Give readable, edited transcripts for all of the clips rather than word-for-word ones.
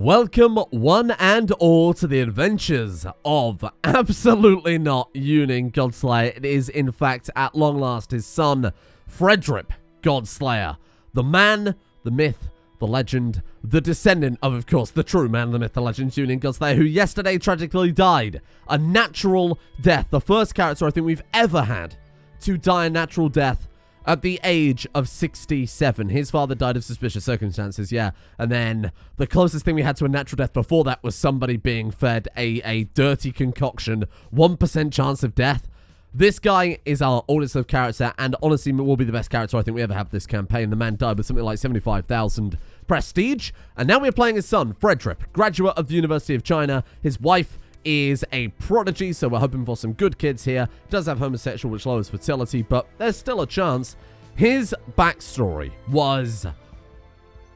Welcome one and all to the adventures of absolutely not Yunin Godslayer. It is in fact at long last his son Fenrir Godslayer. The man, the myth, the legend, the descendant of course, the true man, the myth, the legend, Yunin Godslayer, who yesterday tragically died a natural death. The first character I think we've ever had to die a natural death at the age of 67. His father died of suspicious circumstances, yeah. And then the closest thing we had to a natural death before that was somebody being fed a dirty concoction. 1% chance of death. This guy is our oldest of character, and honestly will be the best character I think we ever have this campaign. The man died with something like 75,000 prestige. And now we're playing his son, Fenrir, graduate of the University of China. His wife is a prodigy, so we're hoping for some good kids here. Does have homosexual, which lowers fertility, but there's still a chance. His backstory was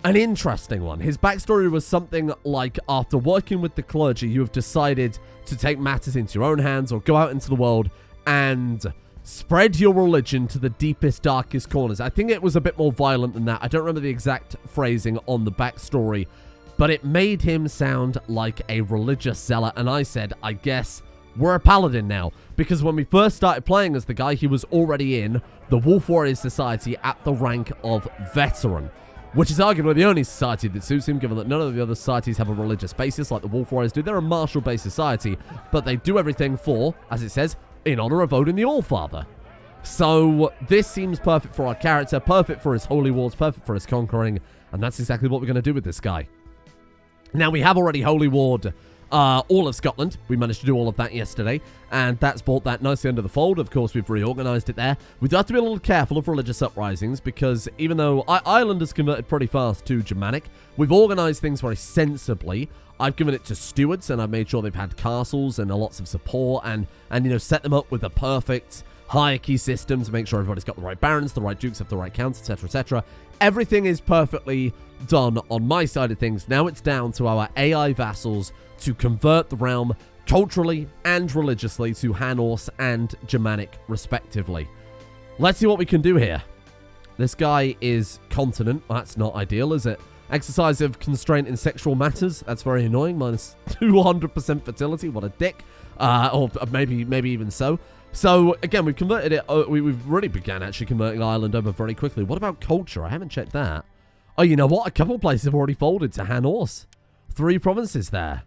an interesting one. His backstory was something like, after working with the clergy, you have decided to take matters into your own hands or go out into the world and spread your religion to the deepest, darkest corners. I think it was a bit more violent than that. I don't remember the exact phrasing on the backstory, but it made him sound like a religious zealot, and I said, I guess we're a paladin now. Because when we first started playing as the guy, he was already in the Wolf Warriors Society at the rank of veteran, which is arguably the only society that suits him, given that none of the other societies have a religious basis like the Wolf Warriors do. They're a martial-based society, but they do everything for, as it says, in honor of Odin the All-Father. So this seems perfect for our character, perfect for his holy wars, perfect for his conquering, and that's exactly what we're going to do with this guy. Now, we have already holy warred all of Scotland. We managed to do all of that yesterday, and that's brought that nicely under the fold. Of course, we've reorganized it there. We do have to be a little careful of religious uprisings, because even though Ireland has converted pretty fast to Germanic, we've organized things very sensibly. I've given it to stewards, and I've made sure they've had castles and lots of support, and you know, set them up with the perfect hierarchy system to make sure everybody's got the right barons, the right dukes have the right counts, etc., etc. Everything is perfectly done on my side of things. Now it's down to our AI vassals to convert the realm culturally and religiously to Han-Norse and Germanic, respectively. Let's see what we can do here. This guy is continent. Well, that's not ideal, is it? Exercise of constraint in sexual matters. That's very annoying. Minus 200% fertility. What a dick. Or maybe even so. So, again, we've converted it. We've really began actually converting Ireland over very quickly. What about culture? I haven't checked that. Oh, you know what? A couple of places have already folded to Han-Norse. 3 provinces there.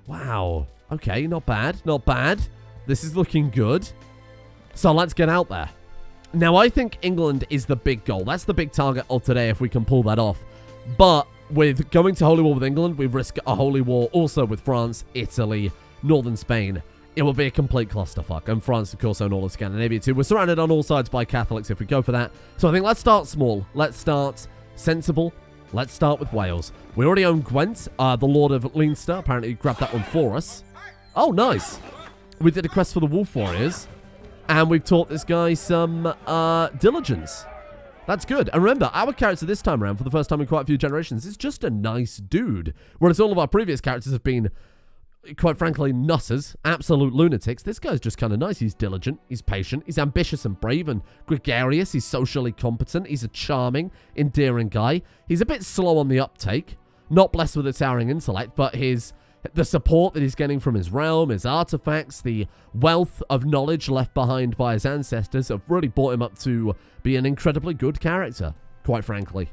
Wow. Okay, not bad. Not bad. This is looking good. So, let's get out there. Now, I think England is the big goal. That's the big target of today if we can pull that off. But with going to holy war with England, we risk a holy war also with France, Italy, northern Spain. It will be a complete clusterfuck. And France, of course, own all of Scandinavia too. We're surrounded on all sides by Catholics if we go for that. So I think let's start small. Let's start sensible. Let's start with Wales. We already own Gwent, the Lord of Leinster. Apparently he grabbed that one for us. Oh, nice. We did a quest for the Wolf Warriors. And we've taught this guy some diligence. That's good. And remember, our character this time around, for the first time in quite a few generations, is just a nice dude. Whereas all of our previous characters have been, quite frankly, nutters, absolute lunatics. This guy's just kind of nice. He's diligent, he's patient, he's ambitious and brave and gregarious, he's socially competent, he's a charming, endearing guy. He's a bit slow on the uptake, not blessed with a towering intellect, but the support that he's getting from his realm, his artifacts, the wealth of knowledge left behind by his ancestors have really brought him up to be an incredibly good character, quite frankly.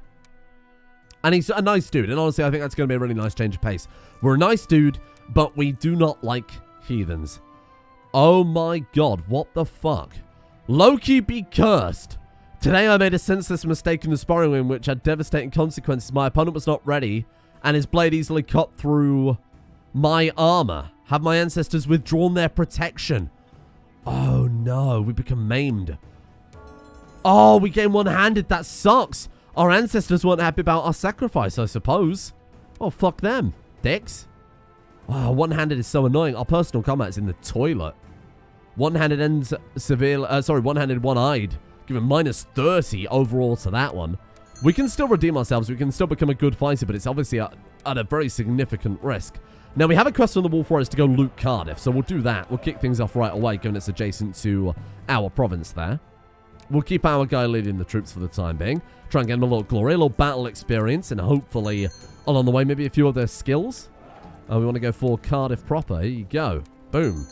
And he's a nice dude, and honestly, I think that's going to be a really nice change of pace. We're a nice dude, but we do not like heathens. Oh my god, what the fuck? Loki be cursed. Today I made a senseless mistake in the sparring ring which had devastating consequences. My opponent was not ready, and his blade easily cut through my armor. Have my ancestors withdrawn their protection? Oh no, we become maimed. Oh, we came one-handed. That sucks. Our ancestors weren't happy about our sacrifice, I suppose. Oh, fuck them, dicks. Wow, one-handed is so annoying. Our personal combat is in the toilet. One-handed ends severe. One-handed, one-eyed. Given minus 30 overall to that one. We can still redeem ourselves. We can still become a good fighter, but it's obviously at a very significant risk. Now, we have a quest from the Wolf Warriors to go loot Cardiff, so we'll do that. We'll kick things off right away, given it's adjacent to our province there. We'll keep our guy leading the troops for the time being. Try and get him a little glory, a little battle experience, and hopefully Along the way, maybe a few of their skills. We want to go for Cardiff proper. Here you go. Boom.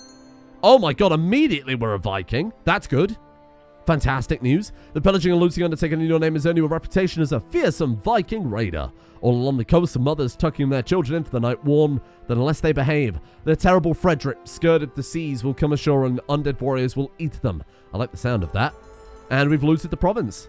Oh my god, immediately we're a Viking. That's good. Fantastic news. The pillaging and looting undertaken in your name has earned you a reputation as a fearsome Viking raider. All along the coast, the mothers tucking their children into the night warn that unless they behave, the terrible Frederick, scared of the seas, will come ashore and undead warriors will eat them. I like the sound of that. And we've looted the province.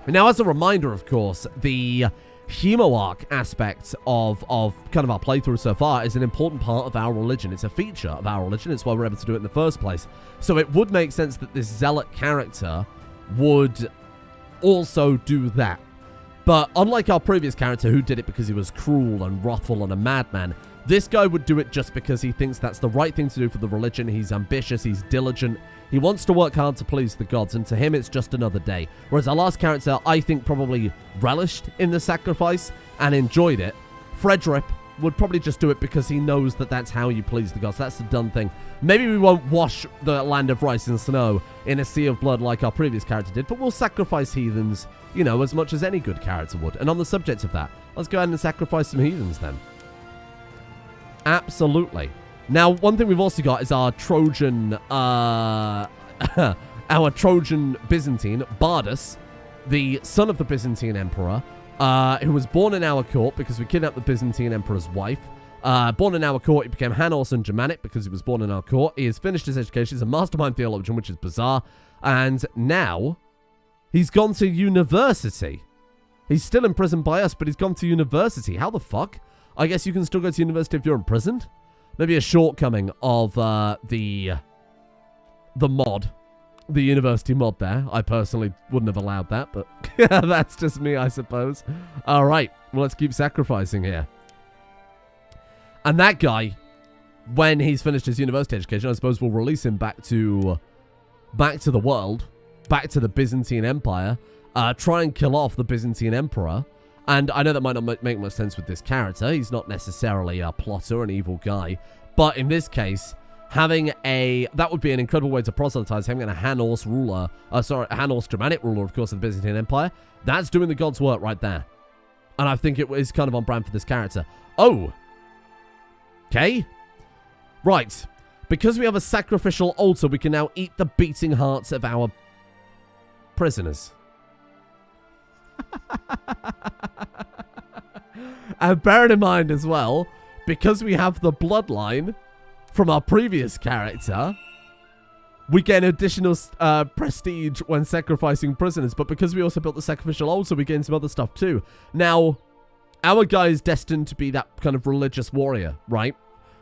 Now, as a reminder, of course, the Hemoarch aspect of kind of our playthrough so far is an important part of our religion. It's a feature of our religion. It's why we're able to do it in the first place. So it would make sense that this Zealot character would also do that. But unlike our previous character who did it because he was cruel and wrathful and a madman, this guy would do it just because he thinks that's the right thing to do for the religion. He's ambitious, he's diligent, he wants to work hard to please the gods, and to him it's just another day. Whereas our last character, I think, probably relished in the sacrifice and enjoyed it. Frederick would probably just do it because he knows that that's how you please the gods. That's the done thing. Maybe we won't wash the land of rice and snow in a sea of blood like our previous character did, but we'll sacrifice heathens, you know, as much as any good character would. And on the subject of that, let's go ahead and sacrifice some heathens then. Absolutely. Now, one thing we've also got is our Trojan, our Trojan Byzantine, Bardus, the son of the Byzantine emperor, who was born in our court because we kidnapped the Byzantine emperor's wife. Born in our court, he became Hanos and Germanic because he was born in our court. He has finished his education. He's a mastermind theologian, which is bizarre. And now, he's gone to university. He's still imprisoned by us, but he's gone to university. How the fuck? I guess you can still go to university if you're imprisoned? Maybe a shortcoming of the mod. The university mod there. I personally wouldn't have allowed that, but that's just me, I suppose. All right, well, let's keep sacrificing here. And that guy, when he's finished his university education, I suppose we'll release him back to the world, back to the Byzantine Empire, try and kill off the Byzantine Emperor. And I know that might not make much sense with this character. He's not necessarily a plotter, an evil guy. But in this case, having that would be an incredible way to proselytize, having a Hanos ruler, Hanos Germanic ruler, of course, of the Byzantine Empire. That's doing the God's work right there. And I think it is kind of on brand for this character. Oh. Okay. Right. Because we have a sacrificial altar, we can now eat the beating hearts of our prisoners. And bearing in mind as well, because we have the bloodline from our previous character, we get additional prestige when sacrificing prisoners. But because we also built the sacrificial altar, we gain some other stuff too. Now, our guy is destined to be that kind of religious warrior, right?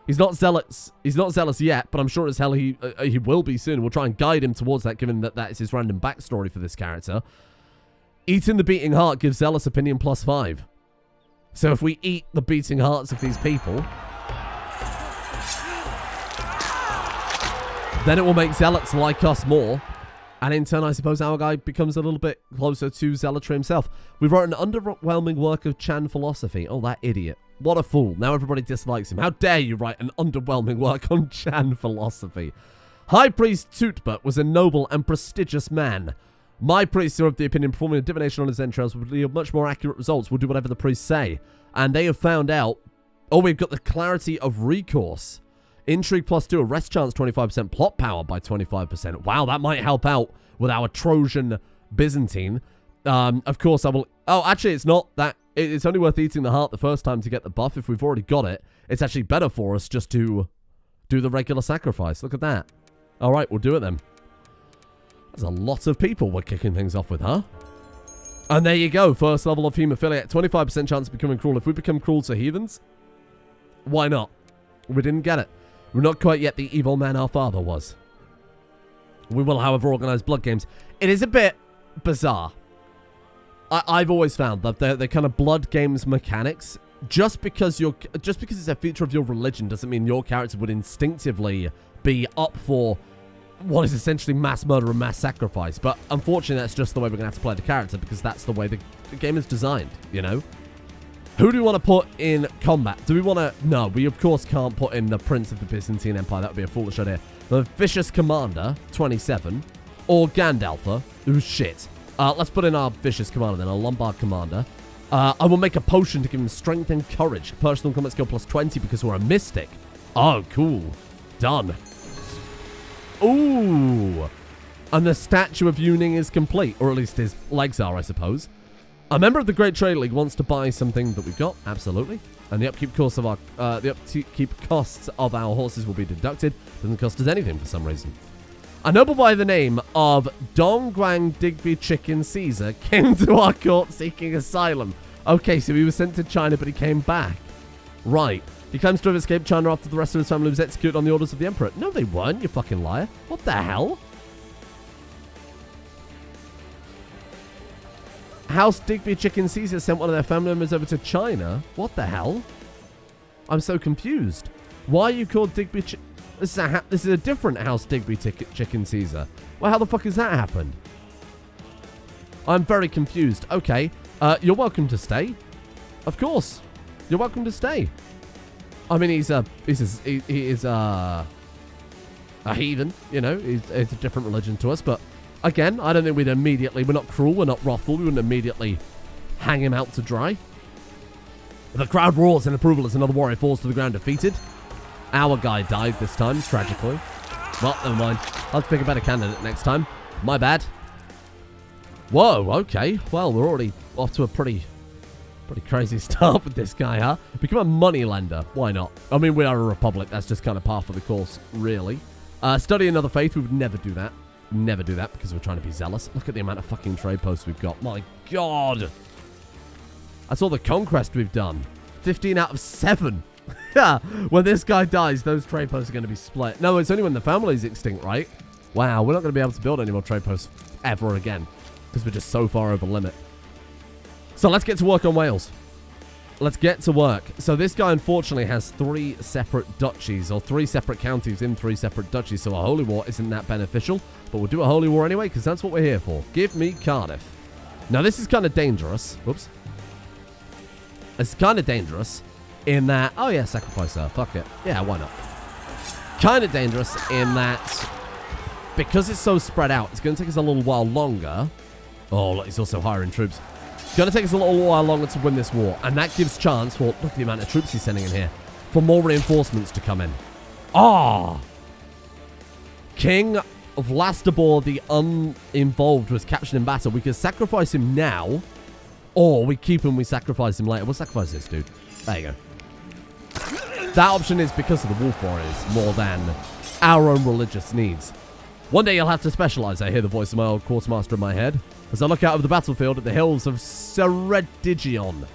He's not zealous. He's not zealous yet, but I'm sure as hell he will be soon. We'll try and guide him towards that, given that that is his random backstory for this character. Eating the beating heart gives zealous opinion +5. So if we eat the beating hearts of these people, then it will make zealots like us more. And in turn, I suppose our guy becomes a little bit closer to zealotry himself. We wrote an underwhelming work of Chan philosophy. Oh, that idiot. What a fool. Now everybody dislikes him. How dare you write an underwhelming work on Chan philosophy? High Priest Tutbert was a noble and prestigious man. My priests are of the opinion performing a divination on his entrails will yield much more accurate results. We'll do whatever the priests say. And they have found out... Oh, we've got the clarity of recourse. Intrigue +2, arrest chance 25%, plot power by 25%. Wow, that might help out with our Trojan Byzantine. Of course, I will... Oh, actually, it's not that... It's only worth eating the heart the first time to get the buff. If we've already got it, it's actually better for us just to do the regular sacrifice. Look at that. All right, we'll do it then. There's a lot of people we're kicking things off with, huh? And there you go. First level of hemophiliac. 25% chance of becoming cruel. If we become cruel to heathens, why not? We didn't get it. We're not quite yet the evil man our father was. We will, however, organize blood games. It is a bit bizarre. I've always found that the kind of blood games mechanics, just because it's a feature of your religion doesn't mean your character would instinctively be up for what is essentially mass murder and mass sacrifice. But unfortunately, that's just the way we're going to have to play the character, because that's the way the game is designed, you know? Who do we want to put in combat? Do we want to... No, we of course can't put in the Prince of the Byzantine Empire. That would be a foolish idea. The Vicious Commander, 27. Or Gandalfer, who's shit. Let's put in our Vicious Commander then, our Lombard Commander. I will make a potion to give him strength and courage. Personal combat skill plus 20 because we're a mystic. Oh, cool. Done. Ooh. And the statue of Yuning is complete. Or at least his legs are, I suppose. A member of the Great Trade League wants to buy something that we've got. Absolutely. And the upkeep costs of our horses will be deducted. Doesn't cost us anything for some reason. A noble by the name of Dongguang Digby Chicken Caesar came to our court seeking asylum. Okay, so he was sent to China, but he came back. Right. He claims to have escaped China after the rest of his family was executed on the orders of the Emperor. No, they weren't, you fucking liar. What the hell? House Digby Chicken Caesar sent one of their family members over to China. What the hell? I'm so confused. Why are you called Digby Chicken? This is a different House Digby Chicken Caesar. Well, how the fuck has that happened? I'm very confused. Okay, you're welcome to stay. Of course, you're welcome to stay. I mean, he is a heathen. You know, he's a different religion to us. But again, I don't think we're not cruel, we're not wrathful. We wouldn't immediately hang him out to dry. The crowd roars in approval as another warrior falls to the ground defeated. Our guy died this time, tragically. Well, never mind. I'll have to pick a better candidate next time. My bad. Whoa, okay. Well, we're already off to a pretty crazy start with this guy, huh? Become a money lender. Why not? I mean, we are a republic. That's just kind of par for the course, really. Study another faith. We would never do that. Never do that because we're trying to be zealous. Look at the amount of fucking trade posts we've got. My God. That's all the conquest we've done. 15 out of 7. Yeah, when this guy dies, those trade posts are going to be split. No, it's only when the family's extinct, right? Wow, we're not going to be able to build any more trade posts ever again because we're just so far over limit. So let's get to work on Wales. Let's get to work. So this guy, unfortunately, has 3 separate duchies or 3 separate counties in 3 separate duchies. So a holy war isn't that beneficial, but we'll do a holy war anyway because that's what we're here for. Give me Cardiff. Now, this is kind of dangerous. Whoops. It's kind of dangerous. In that, oh yeah, sacrifice her. Fuck it. Yeah, why not? Kind of dangerous in that because it's so spread out, it's going to take us a little while longer. Oh, look, he's also hiring troops. It's going to take us a little while longer to win this war. And that gives chance for, look at the amount of troops he's sending in here, for more reinforcements to come in. Ah! King of Lastobor the Uninvolved was captured in battle. We could sacrifice him now, or we keep him, we sacrifice him later. We'll sacrifice this dude. There you go. That option is because of the wolf warriors more than our own religious needs. One day you'll have to specialize. I hear the voice of my old quartermaster in my head as I look out over the battlefield at the hills of Ceredigion.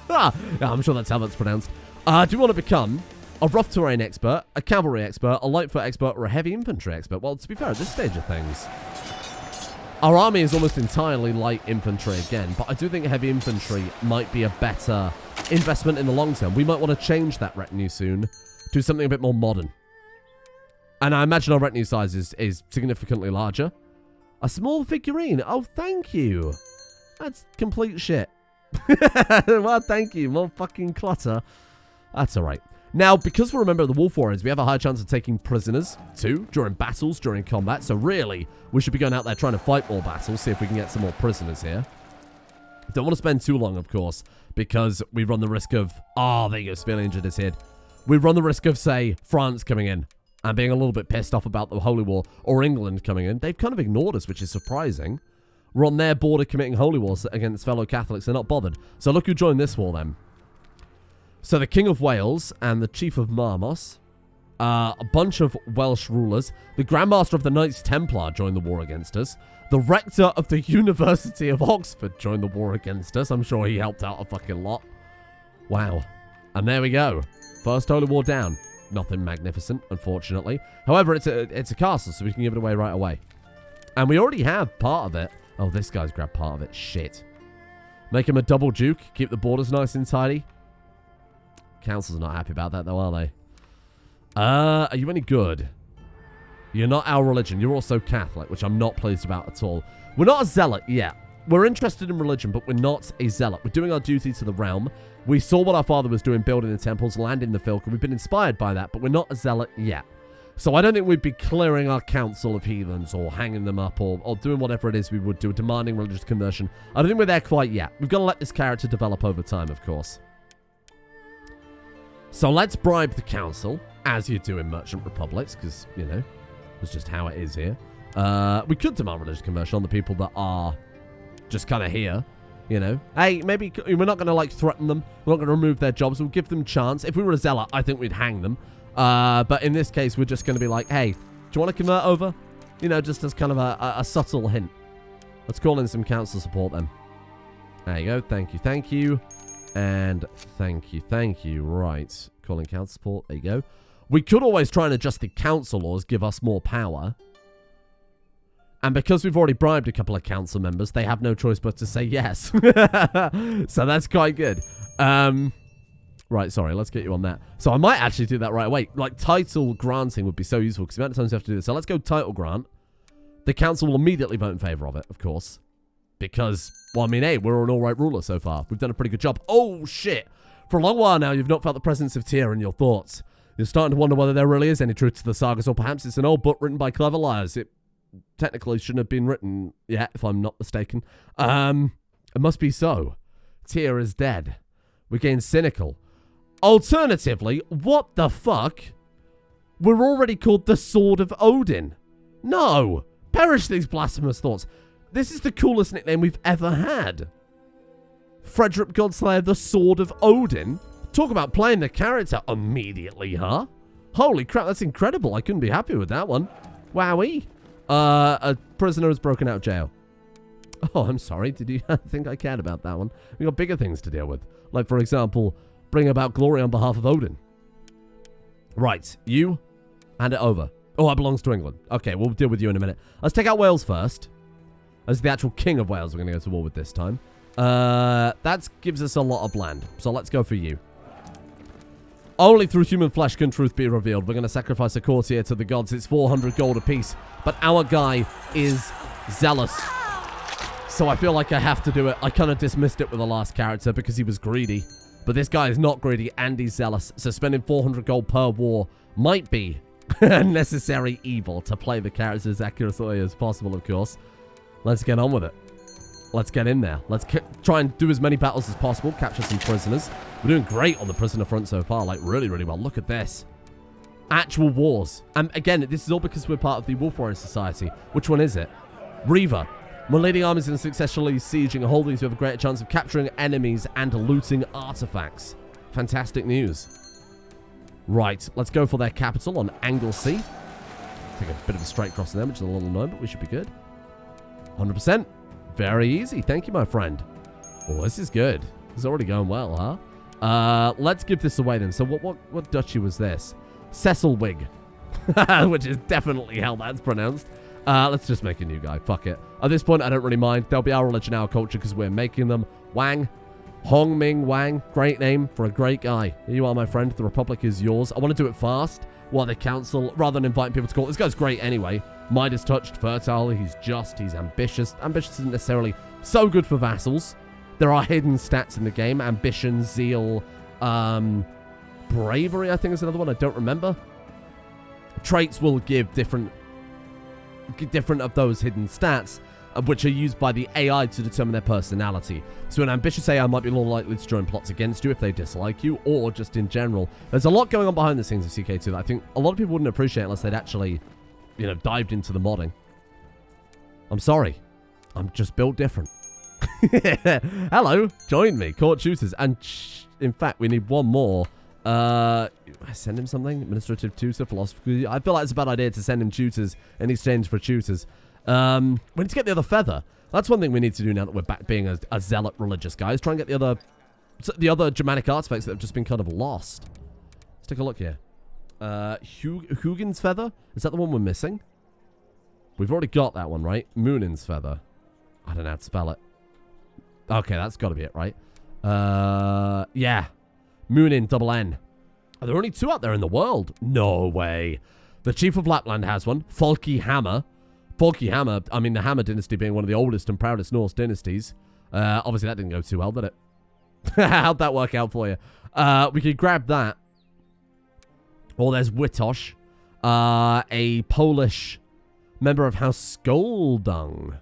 Yeah, I'm sure that's how that's pronounced. Do you want to become a rough terrain expert, a cavalry expert, a light foot expert, or a heavy infantry expert? Well, to be fair, at this stage of things, our army is almost entirely light infantry again, but I do think heavy infantry might be a better investment in the long term. We might want to change that retinue soon to something a bit more modern. And I imagine our retinue size is significantly larger. A small figurine. Oh, thank you. That's complete shit. Well, thank you. More fucking clutter. That's all right. Now, because we're a member of the Wolf Warriors, we have a high chance of taking prisoners, too, during battles, during combat. So really, we should be going out there trying to fight more battles, see if we can get some more prisoners here. Don't want to spend too long, of course, because we run the risk of... Oh, there you go, severely injured his head. We run the risk of, say, France coming in and being a little bit pissed off about the Holy War, or England coming in. They've kind of ignored us, which is surprising. We're on their border committing holy wars against fellow Catholics. They're not bothered. So look who joined this war, then. So the King of Wales and the Chief of Marmos, a bunch of Welsh rulers, the Grandmaster of the Knights Templar joined the war against us, the Rector of the University of Oxford joined the war against us. I'm sure he helped out a fucking lot. Wow. And there we go. First Holy War down. Nothing magnificent, unfortunately. However, it's a castle, so we can give it away right away. And we already have part of it. Oh, this guy's grabbed part of it. Shit. Make him a double duke. Keep the borders nice and tidy. Council's not happy about that, though, are they? Are you any good? You're not our religion. You're also Catholic, which I'm not pleased about at all. We're not a zealot yet. We're interested in religion, but we're not a zealot. We're doing our duty to the realm. We saw what our father was doing, building the temples, landing the Filk, and we've been inspired by that, but we're not a zealot yet. So I don't think we'd be clearing our council of heathens or hanging them up or doing whatever it is we would do, demanding religious conversion. I don't think we're there quite yet. We've got to let this character develop over time, of course. So let's bribe the council, as you do in Merchant Republics, because, you know, it's just how it is here. We could demand religious conversion on the people that are just kind of here, you know. Hey, maybe we're not going to, like, threaten them. We're not going to remove their jobs. We'll give them a chance. If we were a zealot, I think we'd hang them. But in this case, we're just going to be like, hey, do you want to convert over? You know, just as kind of a subtle hint. Let's call in some council support then. There you go. Thank you. Thank you. And thank you. Thank you. Right. Calling council support. There you go. We could always try and adjust the council laws, give us more power. And because we've already bribed a couple of council members, they have no choice but to say yes. So that's quite good. Right, sorry, let's get you on that. So I might actually do that right away. Like, title granting would be so useful, because the amount of times you have to do this. So let's go title grant. The council will immediately vote in favor of it, of course. Because, well, I mean, hey, we're an all-right ruler so far. We've done a pretty good job. Oh, shit. For a long while now, you've not felt the presence of Tyr in your thoughts. You're starting to wonder whether there really is any truth to the sagas, or perhaps it's an old book written by clever liars. It technically shouldn't have been written yet, if I'm not mistaken. It must be so. Tyr is dead. We're getting cynical. Alternatively, what the fuck? We're already called the Sword of Odin. No! Perish these blasphemous thoughts. This is the coolest nickname we've ever had. Frederick Godslayer, the Sword of Odin? Talk about playing the character immediately, huh? Holy crap, that's incredible. I couldn't be happy with that one. Wowee. A prisoner has broken out of jail. Oh, I'm sorry. Did you think I cared about that one? We got bigger things to deal with. Like, for example, bring about glory on behalf of Odin. Right, you hand it over. Oh, that belongs to England. Okay, we'll deal with you in a minute. Let's take out Wales first. As the actual king of Wales, we're going to go to war with this time. That gives us a lot of land. So let's go for you. Only through human flesh can truth be revealed. We're going to sacrifice a courtier to the gods. It's 400 gold apiece. But our guy is zealous. So I feel like I have to do it. I kind of dismissed it with the last character because he was greedy. But this guy is not greedy and he's zealous. So spending 400 gold per war might be a necessary evil to play the character as accurately as possible, of course. Let's get on with it. Let's get in there. Let's try and do as many battles as possible. Capture some prisoners. We're doing great on the prisoner front so far. Like, really, really well. Look at this. Actual wars. And again, this is all because we're part of the Wolf Warrior Society. Which one is it? Reaver. When leading armies and successfully sieging a holdings, you have a greater chance of capturing enemies and looting artifacts. Fantastic news. Right, let's go for their capital on Anglesey. Take a bit of a straight crossing there, which is a little annoying, but we should be good. 100%. Very easy. Thank you, my friend. Oh, this is good. This is already going well, huh? Let's give this away then. So what duchy was this? Cecilwig. Which is definitely how that's pronounced. Let's just make a new guy. Fuck it. At this point, I don't really mind. They'll be our religion, our culture, because we're making them. Wang. Hong Ming Wang. Great name for a great guy. Here you are, my friend. The Republic is yours. I want to do it fast. While the council, rather than inviting people to court. This guy's great anyway. Midas touched, fertile. He's just. He's ambitious. Ambitious isn't necessarily so good for vassals. There are hidden stats in the game. Ambition, zeal, bravery, I think is another one. I don't remember. Traits will give different of those hidden stats, which are used by the AI to determine their personality. So an ambitious AI might be more likely to join plots against you if they dislike you, or just in general. There's a lot going on behind the scenes of CK2 that I think a lot of people wouldn't appreciate unless they'd actually, you know, dived into the modding. I'm sorry. I'm just built different. Hello. Join me. Court tutors. And in fact, we need one more. Send him something? Administrative tutor, philosophy. I feel like it's a bad idea to send him tutors in exchange for tutors. We need to get the other feather. That's one thing we need to do now that we're back being a zealot religious guy, is try and get the other Germanic artifacts that have just been kind of lost. Let's take a look here. Hugin's feather? Is that the one we're missing? We've already got that one, right? Moonin's feather. I don't know how to spell it. Okay, that's got to be it, right? Yeah. Moonin, double N. Are there only 2 out there in the world? No way. The Chief of Lapland has one. Folky Hammer. Folky Hammer, I mean, the Hammer dynasty being one of the oldest and proudest Norse dynasties. Obviously, that didn't go too well, did it? How'd that work out for you? We could grab that. Or there's Witosh. A Polish member of House Skoldung.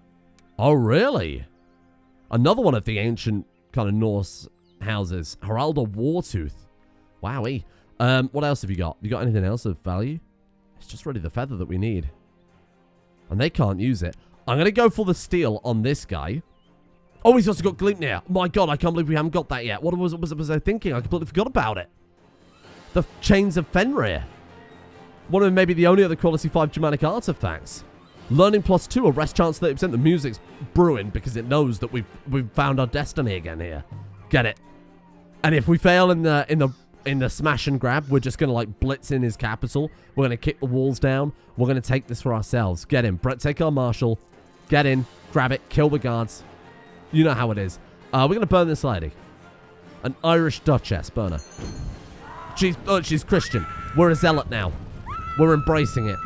Oh, really? Another one of the ancient kind of Norse houses. Haralda Wartooth. Wowee. What else have you got? You got anything else of value? It's just really the feather that we need. And they can't use it. I'm going to go for the steel on this guy. Oh, he's also got Gleipnir. My god, I can't believe we haven't got that yet. What was I thinking? I completely forgot about it. The Chains of Fenrir. One of maybe the only other quality 5 Germanic artifacts. Learning +2, a rest chance 30%. The music's brewing because it knows that we've found our destiny again here. Get it? And if we fail in the smash and grab, we're just gonna like blitz in his capital. We're gonna kick the walls down. We're gonna take this for ourselves. Get in, Brett. Take our marshal. Get in, grab it, kill the guards. You know how it is. We're gonna burn this lady. An Irish Duchess, burn her. She's Christian. We're a zealot now. We're embracing it.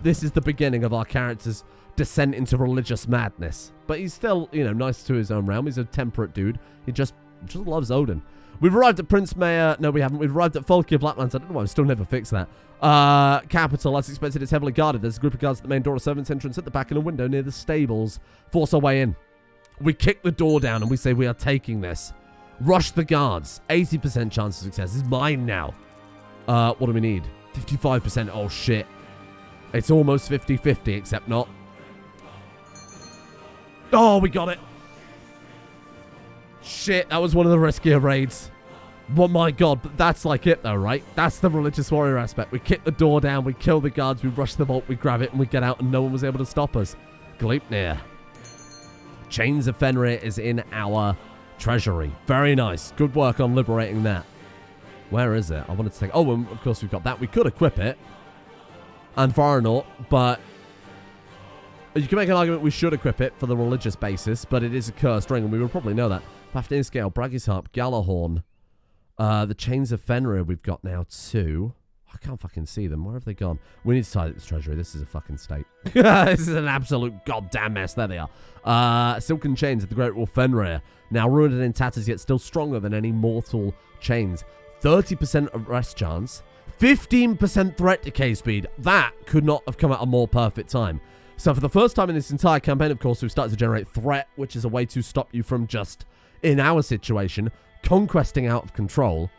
This is the beginning of our character's descent into religious madness. But he's still, you know, nice to his own realm. He's a temperate dude. He just loves Odin. We've arrived at Prince Mayor. No, we haven't. We've arrived at Folky of Laplands. I don't know why I've still never fixed that. Capital. As expected, it's heavily guarded. There's a group of guards at the main door of servants' entrance at the back and a window near the stables. Force our way in. We kick the door down and we say we are taking this. Rush the guards. 80% chance of success. This is mine now. What do we need? 55%. Oh, shit. It's almost 50-50, except not. Oh, we got it. Shit, that was one of the riskier raids. Oh, my God. But that's like it, though, right? That's the religious warrior aspect. We kick the door down. We kill the guards. We rush the vault. We grab it, and we get out, and no one was able to stop us. Gleipnir. Chains of Fenrir is in our treasury. Very nice. Good work on liberating that. Where is it? I wanted to take... Oh, and of course we've got that. We could equip it. And Varanort, but... You can make an argument we should equip it for the religious basis, but it is a cursed ring, and we would probably know that. Fafnir Scale, Bragg's Harp, Galahorn. The Chains of Fenrir we've got now too. I can't fucking see them. Where have they gone? We need to tie this treasury. This is a fucking state. This is an absolute goddamn mess. There they are. Silken Chains of the Great Wolf Fenrir. Now ruined and in tatters, yet still stronger than any mortal chains. 30% of rest chance. 15% threat decay speed. That could not have come at a more perfect time. So for the first time in this entire campaign, of course, we've started to generate threat, which is a way to stop you from just, in our situation, conquesting out of control.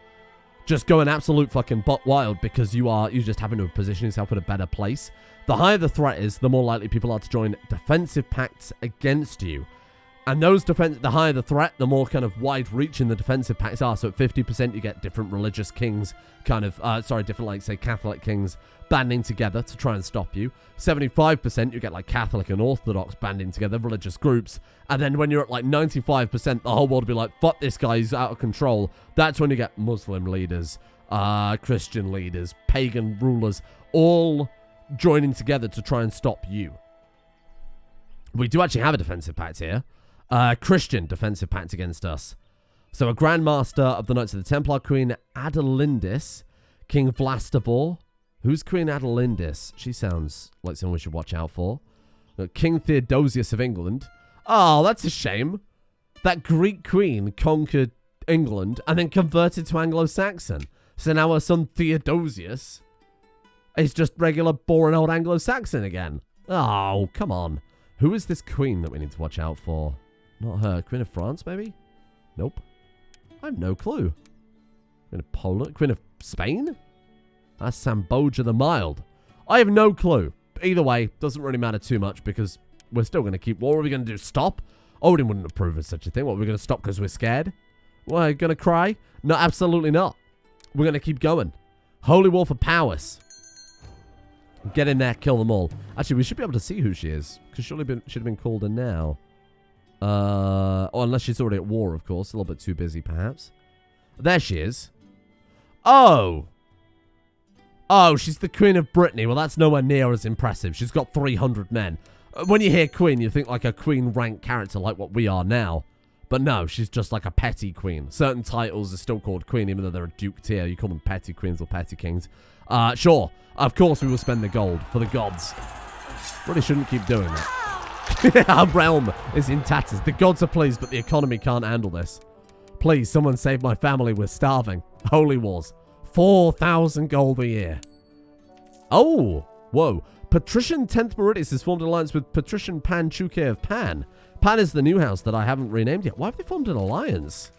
Just going absolute fucking butt wild because you just having to position yourself in a better place. The higher the threat is, the more likely people are to join defensive pacts against you. And those the higher the threat, the more kind of wide-reaching the defensive pacts are. So at 50%, you get different religious kings, different, like, say, Catholic kings banding together to try and stop you. 75%, you get, like, Catholic and Orthodox banding together, religious groups. And then when you're at, like, 95%, the whole world will be like, fuck this guy, he's out of control. That's when you get Muslim leaders, Christian leaders, pagan rulers, all joining together to try and stop you. We do actually have a defensive pact here. Christian defensive pact against us. So a Grand Master of the Knights of the Templar, Queen Adelindis, King Vlastabor. Who's Queen Adelindis? She sounds like someone we should watch out for. King Theodosius of England. Oh, that's a shame. That Greek queen conquered England and then converted to Anglo-Saxon. So now her son Theodosius is just regular boring old Anglo-Saxon again. Oh, come on. Who is this queen that we need to watch out for? Not her. Queen of France, maybe? Nope. I have no clue. Queen of Poland? Queen of Spain? That's Samboja the Mild. I have no clue. Either way, doesn't really matter too much because we're still going to keep... What are we going to do? Stop? Odin wouldn't approve of such a thing. What, we're going to stop because we're scared? We're going to cry? No, absolutely not. We're going to keep going. Holy War for Powers. Get in there, kill them all. Actually, we should be able to see who she is. Because should have been called in now. Or unless she's already at war, of course. A little bit too busy, perhaps. There she is. Oh. Oh, she's the Queen of Brittany. Well, that's nowhere near as impressive. She's got 300 men. When you hear queen, you think like a queen rank character like what we are now. But no, she's just like a petty queen. Certain titles are still called queen, even though they're a duke tier. You call them petty queens or petty kings. Sure. Of course we will spend the gold for the gods. Really shouldn't keep doing that. Our realm is in tatters. The gods are pleased, but the economy can't handle this. Please, someone save my family. We're starving. Holy Wars. 4,000 gold a year. Oh, whoa. Patrician 10th Meridius has formed an alliance with Patrician Pan Chuke of Pan. Pan is the new house that I haven't renamed yet. Why have they formed an alliance?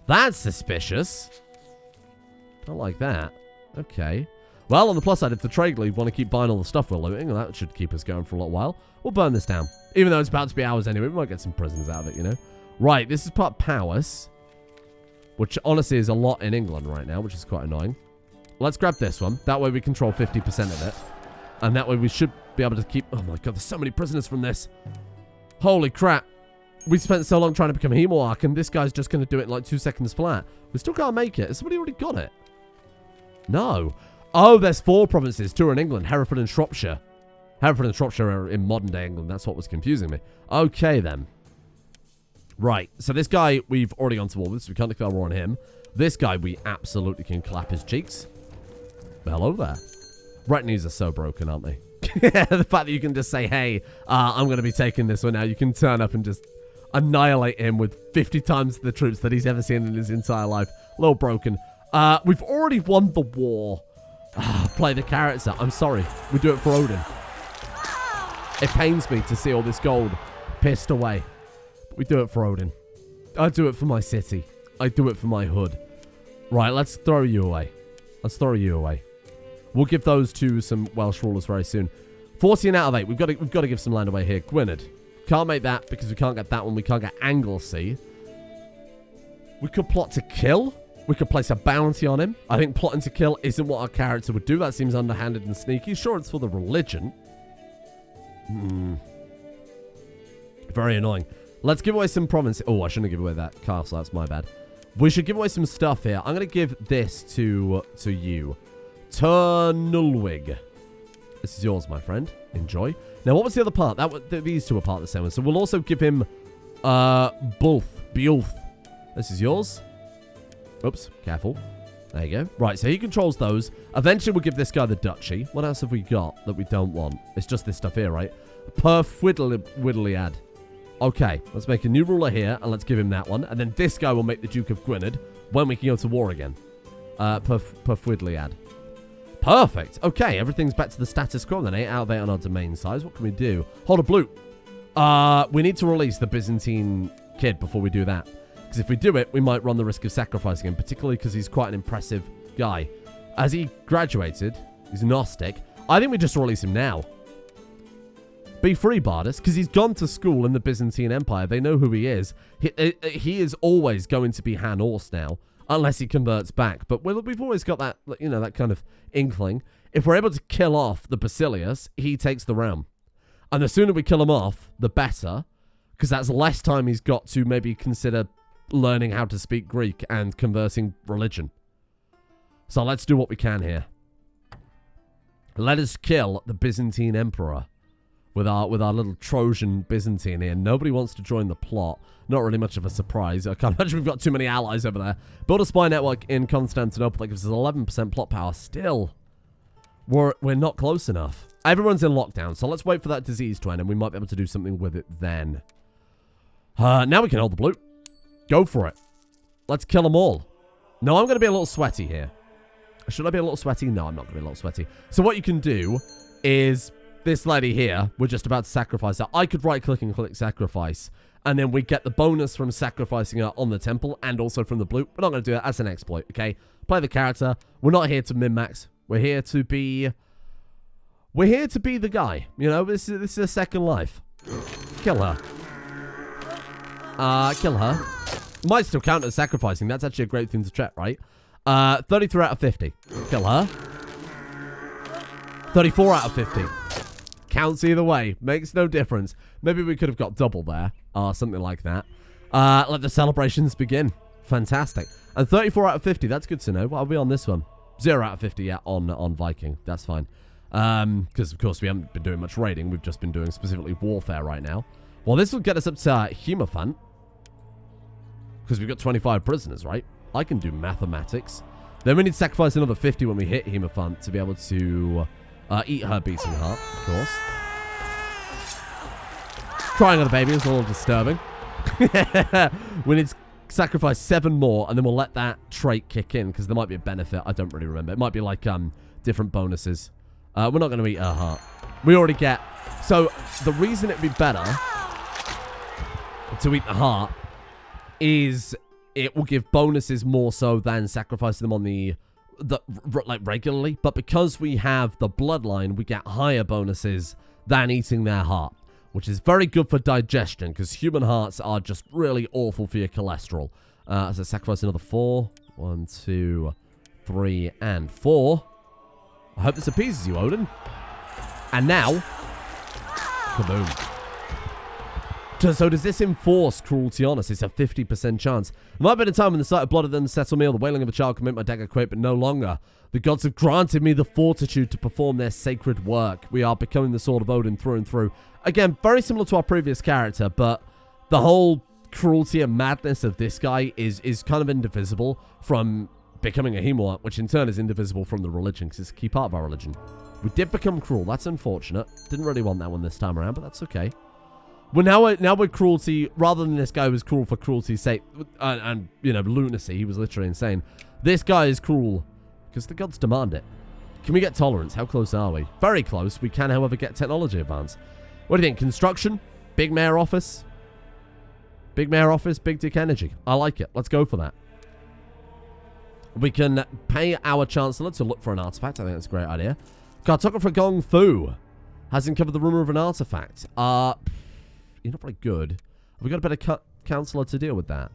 That's suspicious. Don't like that. Okay. Well, on the plus side, if the trade league want to keep buying all the stuff we're looting, and that should keep us going for a little while, we'll burn this down. Even though it's about to be ours anyway, we might get some prisoners out of it, you know? Right, this is part Powers, which honestly is a lot in England right now, which is quite annoying. Let's grab this one. That way we control 50% of it. And that way we should be able to keep... Oh my god, there's so many prisoners from this. Holy crap. We spent so long trying to become Hemoarch, and this guy's just going to do it in like 2 seconds flat. We still can't make it. Has somebody already got it? No. Oh, there's 4 provinces. 2 are in England. Hereford and Shropshire. Hereford and Shropshire are in modern-day England. That's what was confusing me. Okay, then. Right. So this guy, we've already gone to war with, so we can't declare war on him. This guy, we absolutely can clap his cheeks. Hello there. Retinues are so broken, aren't they? The fact that you can just say, hey, I'm going to be taking this one now. You can turn up and just annihilate him with 50 times the troops that he's ever seen in his entire life. A little broken. We've already won the war. Play the character. I'm sorry. We do it for Odin. It pains me to see all this gold pissed away. We do it for Odin. I do it for my city. I do it for my hood. Right, let's throw you away. Let's throw you away. We'll give those to some Welsh rulers very soon. 14 out of 8. We've got to give some land away here. Gwynedd. Can't make that because we can't get that one. We can't get Anglesey. We could plot to kill. We could place a bounty on him. I think plotting to kill isn't what our character would do. That seems underhanded and sneaky. Sure, it's for the religion. Very annoying. Let's give away some province. Oh, I shouldn't have given away that castle. That's my bad. We should give away some stuff here. I'm going to give this to you. Turnulwig. This is yours, my friend. Enjoy. Now, what was the other part? These two are part of the same one. So we'll also give him Beulf. This is yours. Oops, careful. There you go. Right, so he controls those. Eventually, we'll give this guy the duchy. What else have we got that we don't want? It's just this stuff here, right? Perfwidliad. Okay, let's make a new ruler here, and let's give him that one. And then this guy will make the Duke of Gwynedd when we can go to war again. Perfwidliad. Perfect. Okay, everything's back to the status quo then. 8 out of 8 on our domain size. What can we do? Hold a blue. We need to release the Byzantine kid before we do that. Because if we do it, we might run the risk of sacrificing him, particularly because he's quite an impressive guy. As he graduated, he's Gnostic. I think we just release him now. Be free, Bardus, because he's gone to school in the Byzantine Empire. They know who he is. He is always going to be Han Horst now, unless he converts back. But we've always got that, you know, that kind of inkling. If we're able to kill off the Basilius, he takes the realm. And the sooner we kill him off, the better, because that's less time he's got to maybe consider learning how to speak Greek and conversing religion. So let's do what we can here. Let us kill the Byzantine Emperor with our little Trojan Byzantine here. Nobody wants to join the plot. Not really much of a surprise. I can't imagine we've got too many allies over there. Build a spy network in Constantinople that gives us 11% plot power. Still, we're not close enough. Everyone's in lockdown, so let's wait for that disease to end, and we might be able to do something with it then. Now we can hold the blue. Go for it. Let's kill them all. No, I'm going to be a little sweaty here. Should I be a little sweaty? No, I'm not going to be a little sweaty. So what you can do is this lady here, we're just about to sacrifice her. I could right-click and click sacrifice, and then we get the bonus from sacrificing her on the temple and also from the blue. We're not going to do that as an exploit, okay? Play the character. We're not here to min-max. We're here to be... We're here to be the guy. You know, this is a second life. Kill her. Kill her. Might still count as sacrificing. That's actually a great thing to check, right? 33 out of 50. Kill her. 34 out of 50. Counts either way. Makes no difference. Maybe we could have got double there. Something like that. Let the celebrations begin. Fantastic. And 34 out of 50. That's good to know. What are we on this one? 0 out of 50, yeah, on Viking. That's fine. Because, of course, we haven't been doing much raiding. We've just been doing specifically warfare right now. Well, this will get us up to Hierophant. Because we've got 25 prisoners, right? I can do mathematics. Then we need to sacrifice another 50 when we hit Hierophant to be able to eat her beating heart, of course. Crying on the baby is a little disturbing. We need to sacrifice 7 more, and then we'll let that trait kick in, because there might be a benefit. I don't really remember. It might be like different bonuses. We're not going to eat her heart. We already get... So, the reason it'd be better to eat the heart is it will give bonuses more so than sacrificing them on like, regularly. But because we have the bloodline, we get higher bonuses than eating their heart, which is very good for digestion, because human hearts are just really awful for your cholesterol. So sacrifice another 4. 1, 2, 3, and 4. I hope this appeases you, Odin. And now, kaboom. So does this enforce cruelty on us? It's a 50% chance. There might have been a time when the sight of blood of them settle me, or the wailing of a child can make my dagger quake, but no longer. The gods have granted me the fortitude to perform their sacred work. We are becoming the Sword of Odin through and through. Again, very similar to our previous character, but the whole cruelty and madness of this guy is kind of indivisible from becoming a Hemorrhoid, which in turn is indivisible from the religion, because it's a key part of our religion. We did become cruel. That's unfortunate. Didn't really want that one this time around, but that's okay. Well, now we're cruelty, rather than this guy was cruel for cruelty's sake, and, you know, lunacy. He was literally insane. This guy is cruel because the gods demand it. Can we get tolerance? How close are we? Very close. We can, however, get technology advance. What do you think? Construction? Big mayor office? Big mayor office, big dick energy. I like it. Let's go for that. We can pay our chancellor to look for an artifact. I think that's a great idea. Cartographer Gong Fu has uncovered the rumor of an artifact. You're not very good. Have we got a better counselor to deal with that?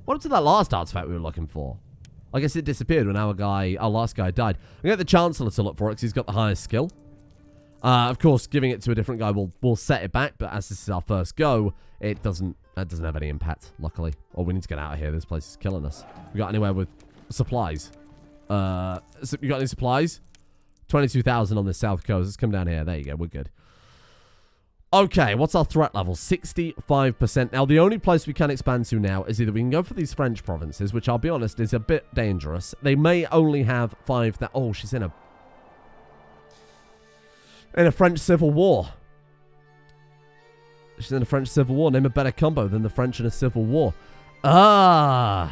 What happened to that last artifact we were looking for? I guess it disappeared when our last guy died. I'm going to get the chancellor to look for it because he's got the highest skill. Of course, giving it to a different guy will set it back, but as this is our first go, that doesn't have any impact, luckily. Oh, we need to get out of here. This place is killing us. We got anywhere with supplies? So you got any supplies? 22,000 on the south coast. Let's come down here. There you go. We're good. Okay, what's our threat level? 65%. Now, the only place we can expand to now is either we can go for these French provinces, which I'll be honest is a bit dangerous. They may only have 5 that... Oh, she's in a French civil war. She's in a French civil war. Name a better combo than the French in a civil war. I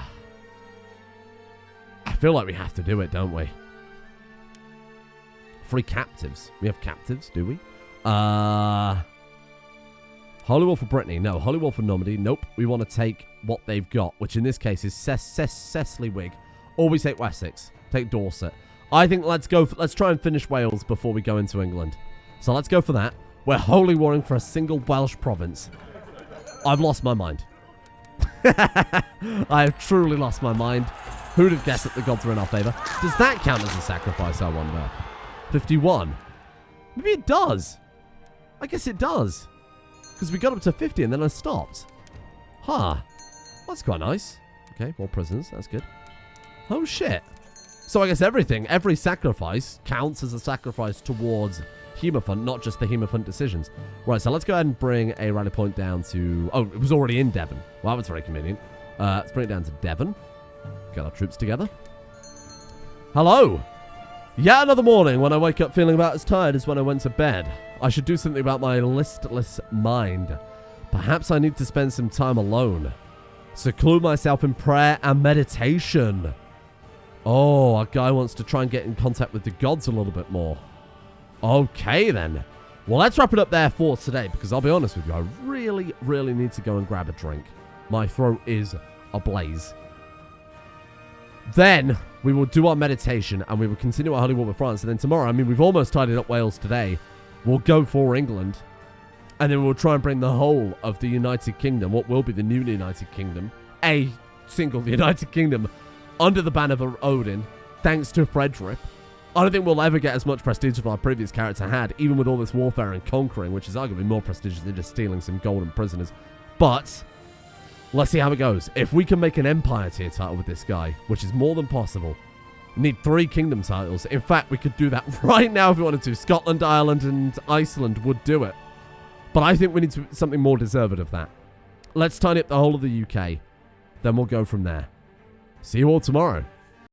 feel like we have to do it, don't we? Free captives. We have captives, do we? Holy War for Brittany. No. Holy War for Normandy. Nope. We want to take what they've got, which in this case is Cecily-Wig. Or we take Wessex. Take Dorset. I think let's try and finish Wales before we go into England. So let's go for that. We're holy warring for a single Welsh province. I've lost my mind. I have truly lost my mind. Who'd have guessed that the gods were in our favor? Does that count as a sacrifice, I wonder? 51. Maybe it does. I guess it does. Because we got up to 50 and then I stopped. Huh. That's quite nice. Okay, more prisoners. That's good. Oh, shit. So I guess every sacrifice counts as a sacrifice towards Hemophant, not just the Hemophant decisions. Right, so let's go ahead and bring a rally point down to... Oh, it was already in Devon. Well, that was very convenient. Let's bring it down to Devon. Get our troops together. Hello. Yet another morning when I wake up feeling about as tired as when I went to bed. I should do something about my listless mind. Perhaps I need to spend some time alone. Seclude myself in prayer and meditation. Oh, our guy wants to try and get in contact with the gods a little bit more. Okay, then. Well, let's wrap it up there for today, because I'll be honest with you, I really, really need to go and grab a drink. My throat is ablaze. Then we will do our meditation, and we will continue our Holy War with France. And then tomorrow, I mean, we've almost tidied up Wales today. We'll go for England. And then we'll try and bring the whole of the United Kingdom, what will be the new United Kingdom, a single United Kingdom, under the banner of Odin, thanks to Frederick. I don't think we'll ever get as much prestige as our previous character had, even with all this warfare and conquering, which is arguably more prestigious than just stealing some golden prisoners. But let's see how it goes. If we can make an Empire tier title with this guy, which is more than possible, we need 3 kingdom titles. In fact, we could do that right now if we wanted to. Scotland, Ireland, and Iceland would do it. But I think we need something more deserving of that. Let's tidy up the whole of the UK. Then we'll go from there. See you all tomorrow.